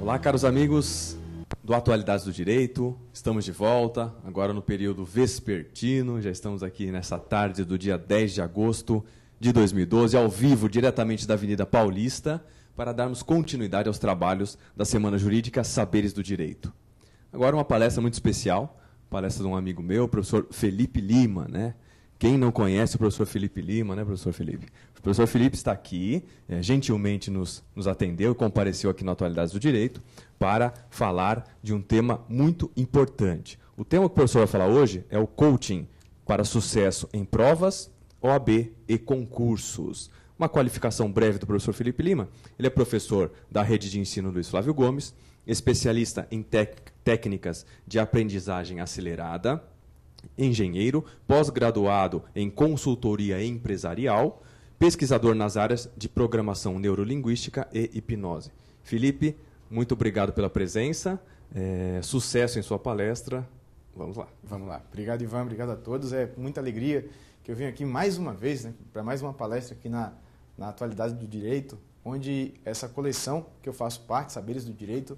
Olá, caros amigos do Atualidades do Direito. Estamos de volta, agora no período vespertino. Já estamos aqui nessa tarde do dia 10 de agosto de 2012, ao vivo, diretamente da Avenida Paulista, para darmos continuidade aos trabalhos da Semana Jurídica Saberes do Direito. Agora uma palestra muito especial, palestra de um amigo meu, o professor Felipe Lima, né? Quem não conhece o professor Felipe Lima, né, professor Felipe? O professor Felipe está aqui, gentilmente nos atendeu, compareceu aqui na Atualidades do Direito para falar de um tema muito importante. O tema que o professor vai falar hoje é o coaching para sucesso em provas, OAB e concursos. Uma qualificação breve do professor Felipe Lima. Ele é professor da Rede de Ensino Luiz Flávio Gomes, especialista em técnicas de aprendizagem acelerada, engenheiro, pós-graduado em consultoria empresarial, pesquisador nas áreas de programação neurolinguística e hipnose. Felipe, muito obrigado pela presença, sucesso em sua palestra. Vamos lá. Vamos lá. Obrigado, Ivan, obrigado a todos. É com muita alegria que eu venho aqui mais uma vez, né, para mais uma palestra aqui na Atualidade do Direito, onde essa coleção que eu faço parte, Saberes do Direito,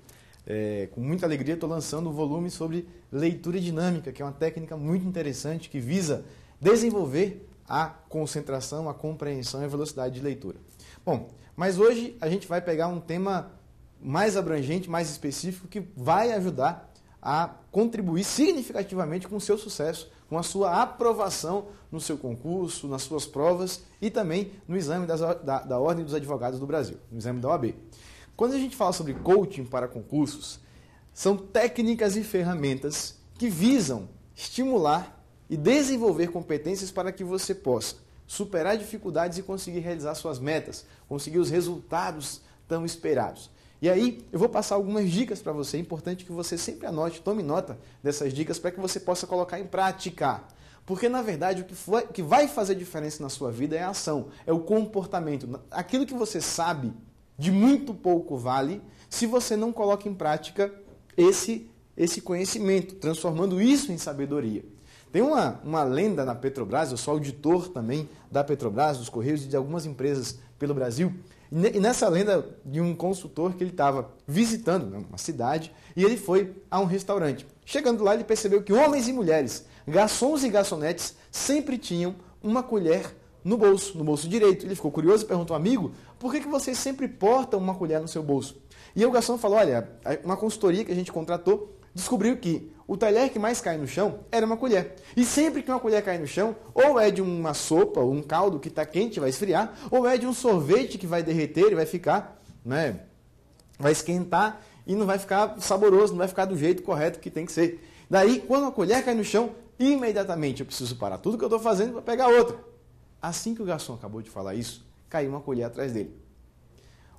com muita alegria estou lançando um volume sobre leitura dinâmica, que é uma técnica muito interessante que visa desenvolver a concentração, a compreensão e a velocidade de leitura. Bom, mas hoje a gente vai pegar um tema mais abrangente, mais específico, que vai ajudar a contribuir significativamente com o seu sucesso, com a sua aprovação no seu concurso, nas suas provas e também no exame da Ordem dos Advogados do Brasil, no exame da OAB. Quando a gente fala sobre coaching para concursos, são técnicas e ferramentas que visam estimular e desenvolver competências para que você possa superar dificuldades e conseguir realizar suas metas, conseguir os resultados tão esperados. E aí, eu vou passar algumas dicas para você. É importante que você sempre anote, tome nota dessas dicas para que você possa colocar em prática. Porque, na verdade, o que vai fazer diferença na sua vida é a ação, é o comportamento. Aquilo que você sabe de muito pouco vale se você não coloca em prática esse conhecimento, transformando isso em sabedoria. Tem uma lenda na Petrobras, eu sou auditor também da Petrobras, dos Correios e de algumas empresas pelo Brasil, e nessa lenda de um consultor que ele estava visitando uma cidade e ele foi a um restaurante. Chegando lá, ele percebeu que homens e mulheres, garçons e garçonetes, sempre tinham uma colher no bolso direito. Ele ficou curioso e perguntou, amigo, por que você sempre porta uma colher no seu bolso? E o garçom falou, olha, uma consultoria que a gente contratou descobriu que o talher que mais cai no chão era uma colher. E sempre que uma colher cai no chão, ou é de uma sopa, ou um caldo que está quente e vai esfriar, ou é de um sorvete que vai derreter e vai ficar, né, vai esquentar e não vai ficar saboroso, não vai ficar do jeito correto que tem que ser. Daí, quando a colher cai no chão, imediatamente eu preciso parar tudo que eu estou fazendo para pegar outra. Assim que o garçom acabou de falar isso, caiu uma colher atrás dele.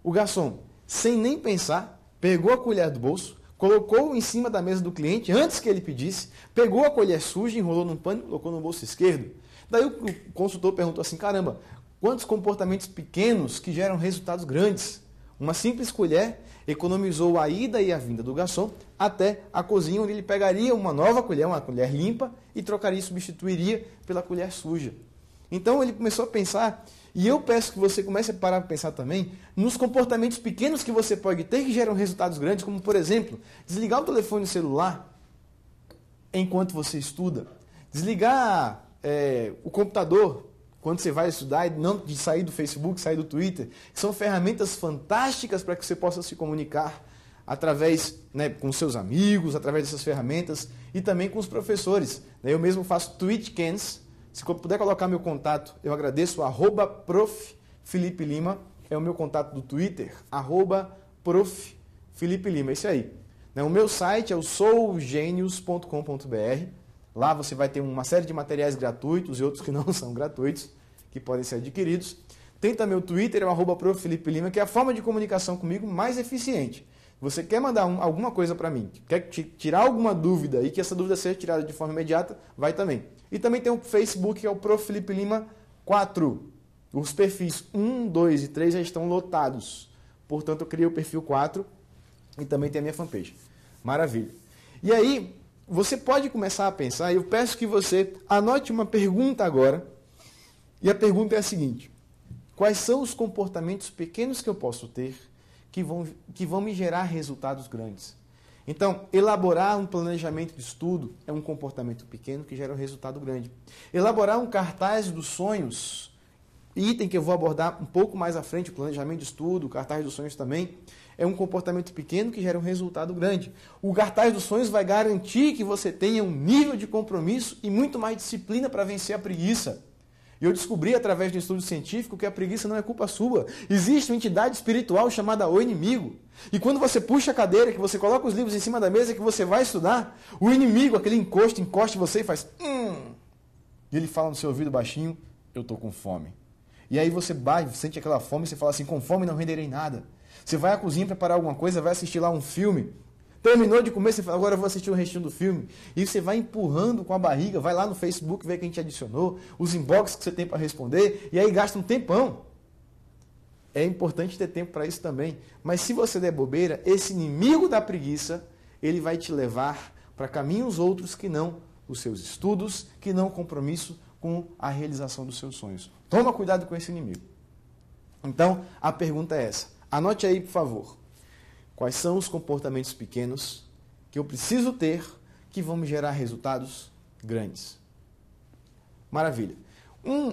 O garçom, sem nem pensar, pegou a colher do bolso, colocou em cima da mesa do cliente antes que ele pedisse, pegou a colher suja, enrolou num pano e colocou no bolso esquerdo. Daí o consultor perguntou assim, caramba, quantos comportamentos pequenos que geram resultados grandes? Uma simples colher economizou a ida e a vinda do garçom até a cozinha, onde ele pegaria uma nova colher, uma colher limpa, e trocaria e substituiria pela colher suja. Então ele começou a pensar, e eu peço que você comece a parar para pensar também nos comportamentos pequenos que você pode ter que geram resultados grandes, como por exemplo, desligar o telefone celular enquanto você estuda, desligar o computador quando você vai estudar, e não de sair do Facebook, sair do Twitter, que são ferramentas fantásticas para que você possa se comunicar através, né, com seus amigos, através dessas ferramentas e também com os professores. Eu mesmo faço TweetCans. Se puder colocar meu contato, eu agradeço, @Prof. Felipe Lima, é o meu contato do Twitter, @Prof. Felipe Lima, esse aí. O meu site é o sougenius.com.br, lá você vai ter uma série de materiais gratuitos e outros que não são gratuitos, que podem ser adquiridos. Tem também o Twitter, é o @Prof. Felipe Lima, que é a forma de comunicação comigo mais eficiente. Você quer mandar alguma coisa para mim, quer tirar alguma dúvida e que essa dúvida seja tirada de forma imediata, vai também. E também tem o Facebook, que é o Prof. Felipe Lima 4. Os perfis 1, 2 e 3 já estão lotados. Portanto, eu criei o perfil 4 e também tem a minha fanpage. Maravilha. E aí, você pode começar a pensar, e eu peço que você anote uma pergunta agora. E a pergunta é a seguinte: quais são os comportamentos pequenos que eu posso ter que vão me gerar resultados grandes. Então, elaborar um planejamento de estudo é um comportamento pequeno que gera um resultado grande. Elaborar um cartaz dos sonhos, item que eu vou abordar um pouco mais à frente, o planejamento de estudo, o cartaz dos sonhos também, é um comportamento pequeno que gera um resultado grande. O cartaz dos sonhos vai garantir que você tenha um nível de compromisso e muito mais disciplina para vencer a preguiça. Eu descobri através do estudo científico que a preguiça não é culpa sua. Existe uma entidade espiritual chamada o inimigo. E quando você puxa a cadeira, que você coloca os livros em cima da mesa, que você vai estudar, o inimigo, aquele encosta em você e faz E ele fala no seu ouvido baixinho, eu estou com fome. E aí você sente aquela fome e você fala assim, com fome não renderei nada. Você vai à cozinha preparar alguma coisa, vai assistir lá um filme. Terminou de comer, você fala, agora eu vou assistir o restinho do filme. E você vai empurrando com a barriga, vai lá no Facebook, vê quem te adicionou, os inbox que você tem para responder, e aí gasta um tempão. É importante ter tempo para isso também. Mas se você der bobeira, esse inimigo da preguiça, ele vai te levar para caminhos outros que não os seus estudos, que não o compromisso com a realização dos seus sonhos. Toma cuidado com esse inimigo. Então, a pergunta é essa. Anote aí, por favor. Quais são os comportamentos pequenos que eu preciso ter que vão me gerar resultados grandes? Maravilha.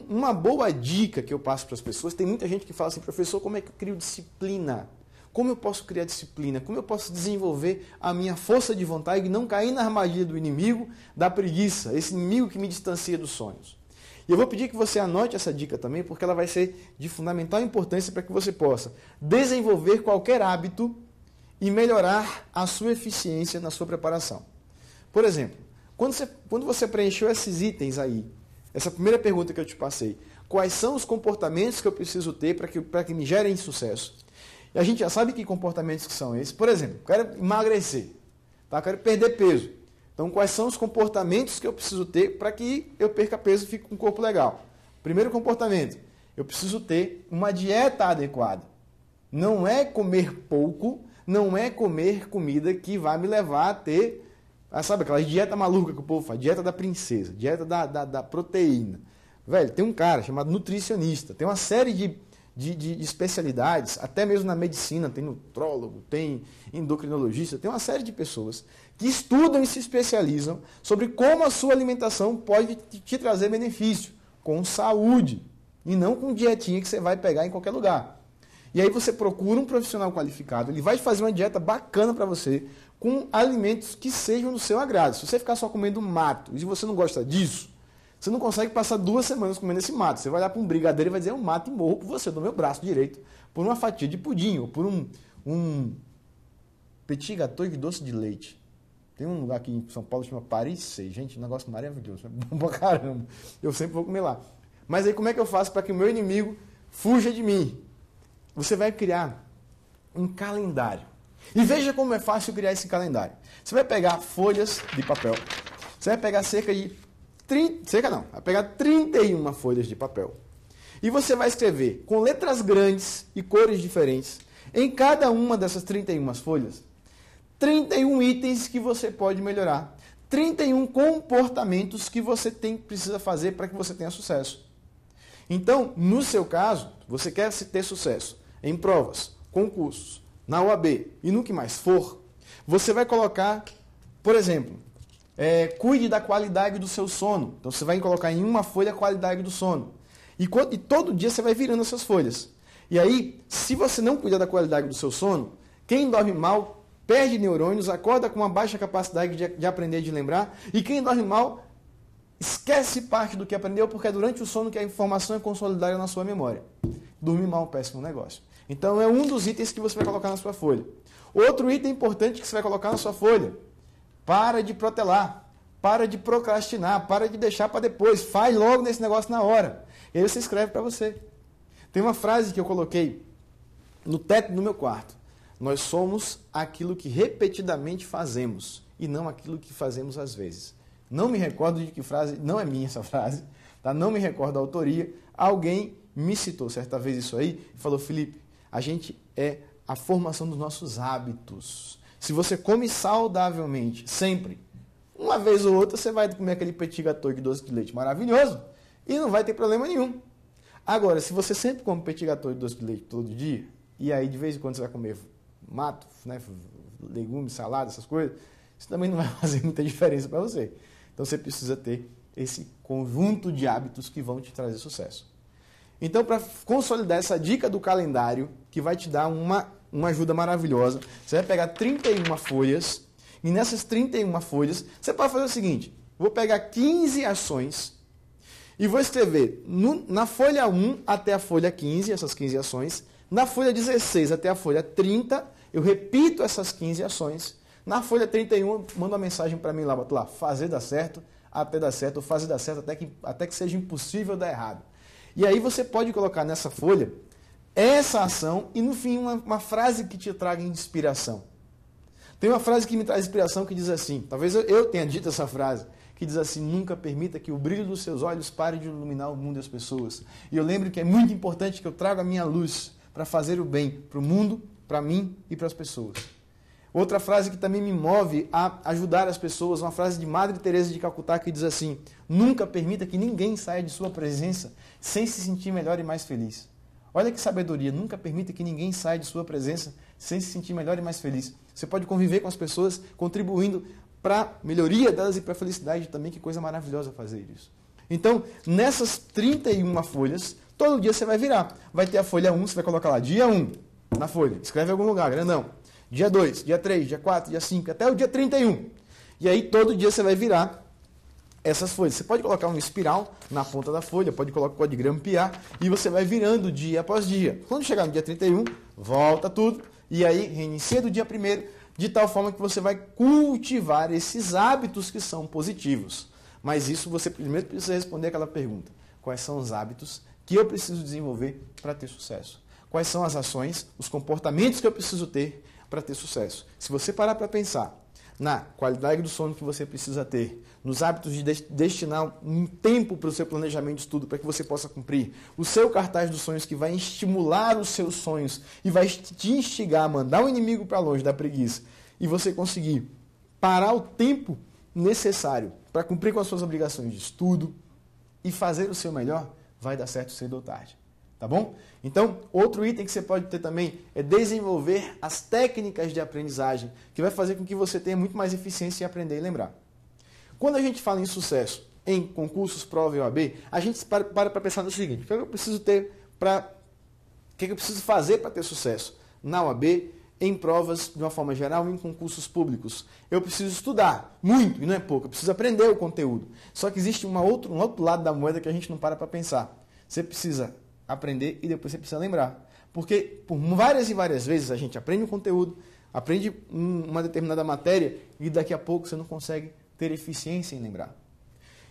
Uma boa dica que eu passo para as pessoas, tem muita gente que fala assim, professor, como é que eu crio disciplina? Como eu posso criar disciplina? Como eu posso desenvolver a minha força de vontade e não cair na armadilha do inimigo, da preguiça, esse inimigo que me distancia dos sonhos? E eu vou pedir que você anote essa dica também, porque ela vai ser de fundamental importância para que você possa desenvolver qualquer hábito e melhorar a sua eficiência na sua preparação. Por exemplo, quando você preencheu esses itens aí, essa primeira pergunta que eu te passei, quais são os comportamentos que eu preciso ter para que me gerem sucesso? E a gente já sabe que comportamentos que são esses. Por exemplo, quero emagrecer, tá? Quero perder peso. Então, quais são os comportamentos que eu preciso ter para que eu perca peso e fique com um corpo legal? Primeiro comportamento, eu preciso ter uma dieta adequada. Não é comer pouco, não é comer comida que vai me levar a ter, sabe, aquela dieta maluca que o povo faz, dieta da princesa, dieta da proteína. Velho, tem um cara chamado nutricionista, tem uma série de especialidades, até mesmo na medicina, tem nutrólogo, tem endocrinologista, tem uma série de pessoas que estudam e se especializam sobre como a sua alimentação pode te trazer benefício, com saúde, e não com dietinha que você vai pegar em qualquer lugar. E aí você procura um profissional qualificado, ele vai fazer uma dieta bacana para você, com alimentos que sejam do seu agrado. Se você ficar só comendo mato, e você não gosta disso, você não consegue passar 2 semanas comendo esse mato. Você vai olhar para um brigadeiro e vai dizer, eu mato e morro por você, do meu braço direito, por uma fatia de pudim, ou por um petit gâteau de doce de leite. Tem um lugar aqui em São Paulo que chama Paris 6. Gente, um negócio maravilhoso, é bom pra caramba. Eu sempre vou comer lá. Mas aí como é que eu faço para que o meu inimigo fuja de mim? Você vai criar um calendário. E veja como é fácil criar esse calendário. Você vai pegar folhas de papel. Você vai pegar vai pegar 31 folhas de papel. E você vai escrever com letras grandes e cores diferentes, em cada uma dessas 31 folhas, 31 itens que você pode melhorar. 31 comportamentos que você precisa fazer para que você tenha sucesso. Então, no seu caso, você quer ter sucesso em provas, concursos, na OAB e no que mais for, você vai colocar, por exemplo, cuide da qualidade do seu sono. Então você vai colocar em uma folha a qualidade do sono. E todo dia você vai virando essas folhas. E aí, se você não cuidar da qualidade do seu sono, quem dorme mal perde neurônios, acorda com uma baixa capacidade de aprender e de lembrar. E quem dorme mal esquece parte do que aprendeu, porque é durante o sono que a informação é consolidada na sua memória. Dormir mal é um péssimo negócio. Então é um dos itens que você vai colocar na sua folha. Outro item importante que você vai colocar na sua folha: para de protelar, para de procrastinar, para de deixar para depois, faz logo nesse negócio na hora. E aí você escreve para você. Tem uma frase que eu coloquei no teto do meu quarto: nós somos aquilo que repetidamente fazemos e não aquilo que fazemos às vezes. Não me recordo de que frase, não é minha essa frase, tá? Não me recordo da autoria. Alguém me citou certa vez isso aí e falou: Felipe, a gente é a formação dos nossos hábitos. Se você come saudavelmente, sempre, uma vez ou outra você vai comer aquele petit gâteau de doce de leite maravilhoso e não vai ter problema nenhum. Agora, se você sempre come petit gâteau de doce de leite todo dia, e aí de vez em quando você vai comer mato, né, legumes, salada, essas coisas, isso também não vai fazer muita diferença para você. Então você precisa ter esse conjunto de hábitos que vão te trazer sucesso. Então, para consolidar essa dica do calendário, que vai te dar uma ajuda maravilhosa, você vai pegar 31 folhas, e nessas 31 folhas, você pode fazer o seguinte, vou pegar 15 ações, e vou escrever na folha 1 até a folha 15, essas 15 ações, na folha 16 até a folha 30, eu repito essas 15 ações, na folha 31, eu mando uma mensagem para mim lá, boto lá, fazer dar certo, até dar certo, ou fazer dar certo até que seja impossível dar errado. E aí você pode colocar nessa folha essa ação e no fim uma frase que te traga inspiração. Tem uma frase que me traz inspiração que diz assim, talvez eu tenha dito essa frase, que diz assim, nunca permita que o brilho dos seus olhos pare de iluminar o mundo e as pessoas. E eu lembro que é muito importante que eu traga a minha luz para fazer o bem para o mundo, para mim e para as pessoas. Outra frase que também me move a ajudar as pessoas, uma frase de Madre Teresa de Calcutá que diz assim, nunca permita que ninguém saia de sua presença sem se sentir melhor e mais feliz. Olha que sabedoria, nunca permita que ninguém saia de sua presença sem se sentir melhor e mais feliz. Você pode conviver com as pessoas contribuindo para a melhoria delas e para a felicidade também, que coisa maravilhosa fazer isso. Então, nessas 31 folhas, todo dia você vai virar. Vai ter a folha 1, você vai colocar lá, dia 1, na folha, escreve em algum lugar, grandão. Dia 2, dia 3, dia 4, dia 5, até o dia 31. E aí, todo dia você vai virar essas folhas. Você pode colocar uma espiral na ponta da folha, pode grampear, e você vai virando dia após dia. Quando chegar no dia 31, volta tudo, e aí reinicia do dia 1º, de tal forma que você vai cultivar esses hábitos que são positivos. Mas isso você primeiro precisa responder aquela pergunta. Quais são os hábitos que eu preciso desenvolver para ter sucesso? Quais são as ações, os comportamentos que eu preciso ter para ter sucesso? Se você parar para pensar na qualidade do sono que você precisa ter, nos hábitos de destinar um tempo para o seu planejamento de estudo, para que você possa cumprir, o seu cartaz dos sonhos que vai estimular os seus sonhos e vai te instigar a mandar o inimigo para longe da preguiça, e você conseguir parar o tempo necessário para cumprir com as suas obrigações de estudo e fazer o seu melhor, vai dar certo cedo ou tarde. Tá bom? Então, outro item que você pode ter também é desenvolver as técnicas de aprendizagem, que vai fazer com que você tenha muito mais eficiência em aprender e lembrar. Quando a gente fala em sucesso em concursos, prova e OAB, a gente para pensar no seguinte, o que eu preciso ter o que eu preciso fazer para ter sucesso na OAB, em provas de uma forma geral, em concursos públicos. Eu preciso estudar muito, e não é pouco, eu preciso aprender o conteúdo. Só que existe um outro lado da moeda que a gente não para pensar. Você precisa aprender e depois você precisa lembrar. Porque por várias e várias vezes a gente aprende um conteúdo, aprende uma determinada matéria e daqui a pouco você não consegue ter eficiência em lembrar.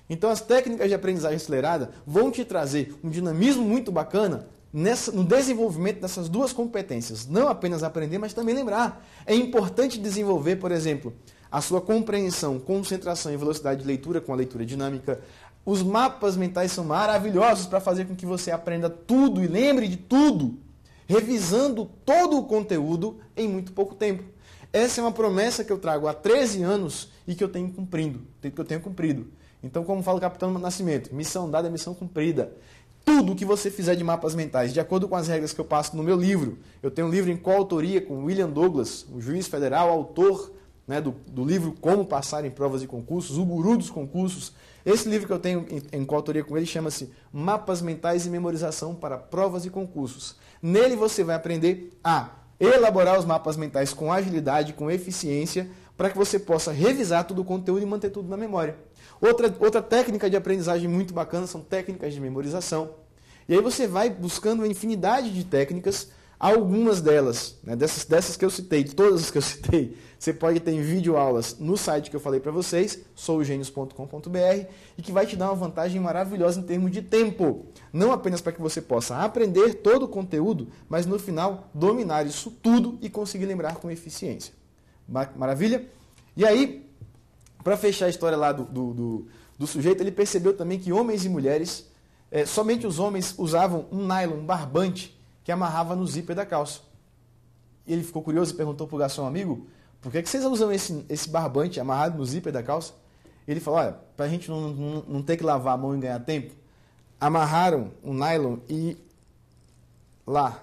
Então as técnicas de aprendizagem acelerada vão te trazer um dinamismo muito bacana no desenvolvimento dessas duas competências. Não apenas aprender, mas também lembrar. É importante desenvolver, por exemplo, a sua compreensão, concentração e velocidade de leitura com a leitura dinâmica. Os mapas mentais são maravilhosos para fazer com que você aprenda tudo e lembre de tudo, revisando todo o conteúdo em muito pouco tempo. Essa é uma promessa que eu trago há 13 anos e que eu tenho cumprido. Então, como fala o Capitão Nascimento, missão dada é missão cumprida. Tudo que você fizer de mapas mentais, de acordo com as regras que eu passo no meu livro, eu tenho um livro em coautoria com William Douglas, o juiz federal, autor, né, do livro Como Passar em Provas e Concursos, o guru dos concursos. Esse livro que eu tenho em coautoria com ele chama-se Mapas Mentais e Memorização para Provas e Concursos. Nele você vai aprender a elaborar os mapas mentais com agilidade, com eficiência, para que você possa revisar todo o conteúdo e manter tudo na memória. Outra técnica de aprendizagem muito bacana são técnicas de memorização. E aí você vai buscando uma infinidade de técnicas. Algumas delas, né, dessas que eu citei, todas as que eu citei, você pode ter em videoaulas no site que eu falei para vocês, sougenius.com.br, e que vai te dar uma vantagem maravilhosa em termos de tempo. Não apenas para que você possa aprender todo o conteúdo, mas no final dominar isso tudo e conseguir lembrar com eficiência. Maravilha? E aí, para fechar a história lá do sujeito, ele percebeu também que homens e mulheres, somente os homens usavam um nylon, um barbante, que amarrava no zíper da calça. E ele ficou curioso e perguntou para o garçom amigo, por que vocês usam esse barbante amarrado no zíper da calça? Ele falou, olha, para a gente não ter que lavar a mão e ganhar tempo, amarraram o nylon e lá,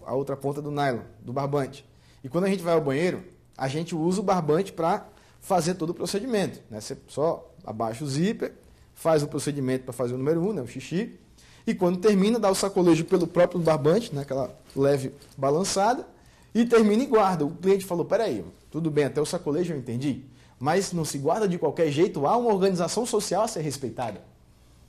a outra ponta do nylon, do barbante. E quando a gente vai ao banheiro, a gente usa o barbante para fazer todo o procedimento, né? Você só abaixa o zíper, faz o procedimento para fazer o número 1, né? O xixi, e quando termina, dá o sacolejo pelo próprio barbante, né? Aquela leve balançada, e termina e guarda. O cliente falou, peraí, tudo bem, até o sacolejo eu entendi, mas não se guarda de qualquer jeito, há uma organização social a ser respeitada.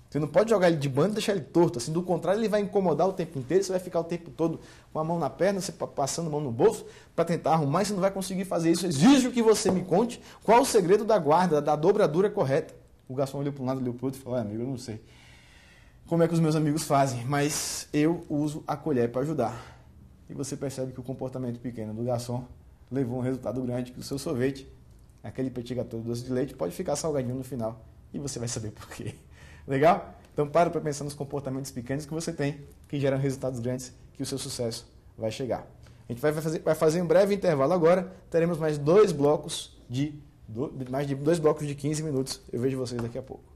Você não pode jogar ele de banda e deixar ele torto, assim, do contrário ele vai incomodar o tempo inteiro, você vai ficar o tempo todo com a mão na perna, você passando a mão no bolso para tentar arrumar, e você não vai conseguir fazer isso. Exijo que você me conte qual o segredo da guarda, da dobradura correta. O garçom olhou para um lado, olhou para o outro e falou, amigo, eu não sei como é que os meus amigos fazem, mas eu uso a colher para ajudar. E você percebe que o comportamento pequeno do garçom levou um resultado grande, que o seu sorvete, aquele petit gâteau doce de leite, pode ficar salgadinho no final, e você vai saber por quê. Legal? Então para pensar nos comportamentos pequenos que você tem, que geram resultados grandes, que o seu sucesso vai chegar. A gente vai fazer um breve intervalo agora, teremos mais dois blocos de 15 minutos. Eu vejo vocês daqui a pouco.